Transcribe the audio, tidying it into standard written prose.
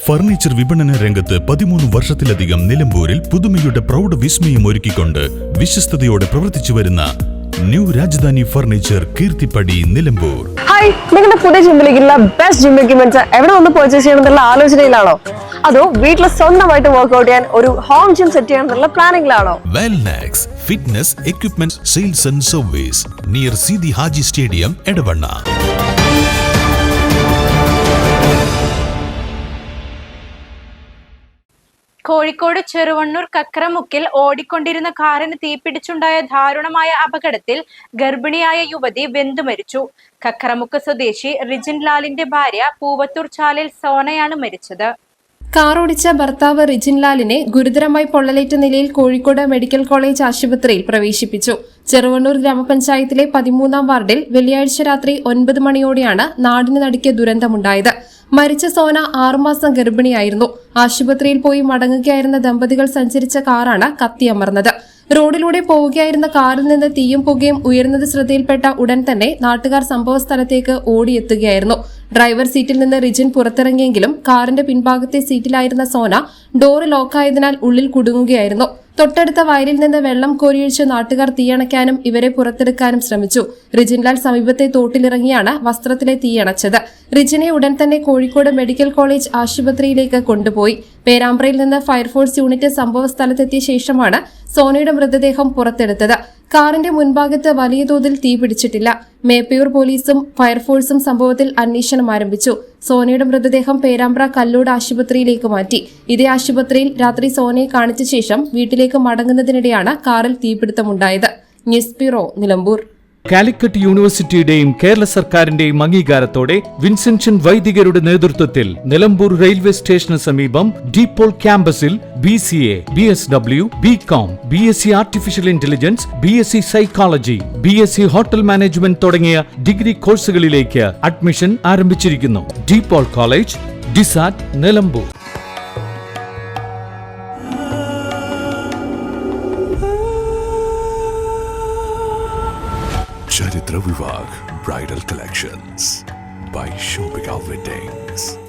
Furniture വിപണന രംഗത്ത് 13 വർഷത്തിലധികം നിലമ്പൂരിൽ പുതുമയുടെ പ്രൗഢ വിസ്മയം ഒരുക്കിക്കൊണ്ട് വിശ്വസ്തയോടെ പ്രവർത്തിച്ചു വരുന്ന new Rajdhani furniture Keerthipadi Nilambur. Hi, നിങ്ങളുടെ പുതിയ ജിമ്മിലേക്കുള്ള ബെസ്റ്റ് ജിം എക്യുപ്മെന്റ്സ് എവിടെ വന്ന് പർച്ചേസ് ചെയ്യണമെന്നുള്ള ആലോചനയിലാണോ? അതോ വീട്ടിൽ സ്വന്തമായിട്ട് വർക്ക്ഔട്ട് ചെയ്യാൻ ഒരു ഹോം ജിം സെറ്റ് ചെയ്യാനുള്ള പ്ലാനിംഗിലാണോ? Wellnex fitness equipment sales and service near Sidi Haji stadium Edavanna. Kozhikode Cheruvannur കക്രമുക്കിൽ ഓടിക്കൊണ്ടിരുന്ന കാറിന് തീപിടിച്ചുണ്ടായ ദാരുണമായ അപകടത്തിൽ ഗർഭിണിയായ യുവതി വെന്തു മരിച്ചു. കക്രമുക്ക് സ്വദേശി റിജിൻ ലാലിന്റെ ഭാര്യ പൂവത്തൂർ ചാലിൽ സോനയാണ് മരിച്ചത്. കാറോടിച്ച ഭർത്താവ് റിജിൻ ലാലിനെ ഗുരുതരമായി പൊള്ളലേറ്റ നിലയിൽ കോഴിക്കോട് മെഡിക്കൽ കോളേജ് ആശുപത്രിയിൽ പ്രവേശിപ്പിച്ചു. ചെറുവണ്ണൂർ ഗ്രാമപഞ്ചായത്തിലെ 13-ാം വാർഡിൽ വെള്ളിയാഴ്ച രാത്രി 9 മണിയോടെയാണ് നാടിന് നടുക്കിയ ദുരന്തമുണ്ടായത്. മരിച്ച സോന 6 മാസം ഗർഭിണിയായിരുന്നു. ആശുപത്രിയിൽ പോയി മടങ്ങുകയായിരുന്ന ദമ്പതികൾ സഞ്ചരിച്ച കാറാണ് കത്തിയമർന്നത്. റോഡിലൂടെ പോവുകയായിരുന്ന കാറിൽ നിന്ന് തീയും പുകയും ഉയർന്നത് ശ്രദ്ധയിൽപ്പെട്ട ഉടൻ തന്നെ നാട്ടുകാർ സംഭവസ്ഥലത്തേക്ക് ഓടിയെത്തുകയായിരുന്നു. ഡ്രൈവർ സീറ്റിൽ നിന്ന് റിജിൻ പുറത്തിറങ്ങിയെങ്കിലും കാറിന്റെ പിൻഭാഗത്തെ സീറ്റിലായിരുന്ന സോന ഡോറ് ലോക്കായതിനാൽ ഉള്ളിൽ കുടുങ്ങുകയായിരുന്നു. തൊട്ടടുത്ത വയലിൽ നിന്ന് വെള്ളം കോരിയൊഴിച്ച് നാട്ടുകാർ തീയണയ്ക്കാനും ഇവരെ പുറത്തെടുക്കാനും ശ്രമിച്ചു. റിജിൻലാൽ സമീപത്തെ തോട്ടിലിറങ്ങിയാണ് വസ്ത്രത്തിലെ തീയണച്ചത്. റിജിനെ ഉടൻ തന്നെ കോഴിക്കോട് മെഡിക്കൽ കോളേജ് ആശുപത്രിയിലേക്ക് കൊണ്ടുപോയി. പേരാമ്പ്രയിൽ നിന്ന് ഫയർഫോഴ്സ് യൂണിറ്റ് സംഭവ സ്ഥലത്തെത്തിയ ശേഷമാണ് സോനയുടെ മൃതദേഹം പുറത്തെടുത്തത്. കാറിന്റെ മുൻഭാഗത്ത് വലിയ തോതിൽ തീ പിടിച്ചിട്ടില്ല. മേപ്പയൂർ പോലീസും ഫയർഫോഴ്സും സംഭവത്തിൽ അന്വേഷണം ആരംഭിച്ചു. സോനയുടെ മൃതദേഹം പേരാമ്പ്ര കല്ലൂട് ആശുപത്രിയിലേക്ക് മാറ്റി. ഇതേ ആശുപത്രിയിൽ രാത്രി സോനയെ കാണിച്ച ശേഷം വീട്ടിലേക്ക് മടങ്ങുന്നതിനിടെയാണ് കാറിൽ തീപിടുത്തമുണ്ടായത്. News bureau, Nilambur. കാലിക്കറ്റ് യൂണിവേഴ്സിറ്റിയുടെയും കേരള സർക്കാരിന്റെയും അംഗീകാരത്തോടെ വിൻസെൻഷൻ വൈദികരുടെ നേതൃത്വത്തിൽ നിലമ്പൂർ റെയിൽവേ സ്റ്റേഷന് സമീപം ഡീപോൾ ക്യാമ്പസിൽ BCA, BSW, BCom, BSc artificial intelligence, BSc psychology, BSc hotel management തുടങ്ങിയ ഡിഗ്രി കോഴ്സുകളിലേക്ക് അഡ്മിഷൻ ആരംഭിച്ചിരിക്കുന്നു. ഡീപോൾ കോളേജ്, ഡിസാറ്റ്, Nilambur. Charitra Vivag Bridal Collections by Shobhika Weddings.